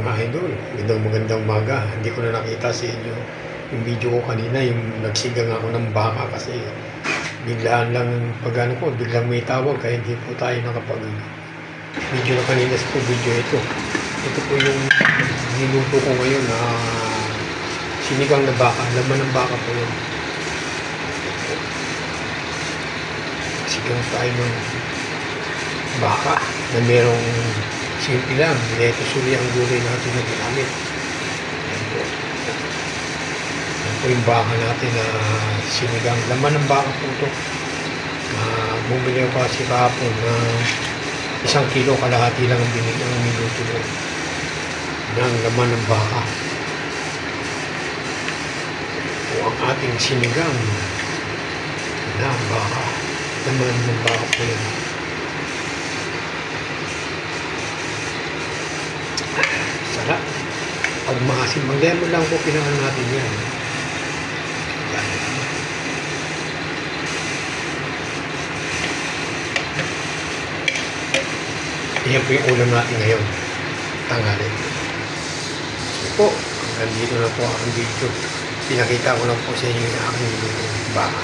Mga idol, magandang umaga. Hindi ko na nakita sa inyo yung video ko kanina, yung nagsigang ako ng baka kasi biglaan lang biglang may tawag kaya hindi po tayo nakapag video na kanina sa video ito. Ito po yung niluto ko ngayon na sinigang na baka, laman ng baka po yun. Sigang tayo ng baka na merong simple lang, lettuce uli ang gulay natin na ginamit. Yan po. Yan po yung baka natin na sinigang. Laman ng baka po ito. Bumili ko kasi kahapon na 1 kilo kalahati lang ang minuto ko ng laman ng baka. O ang ating sinigang na baka. Laman ng baka po yan. Sarap. Pag maasim, mag-lemon lang po pinangan natin yan. Yan po yung ulam natin ngayon. Tanghali. So po, hanggang dito na po ang video. Pinakita ko lang po sa inyo yung aking baka.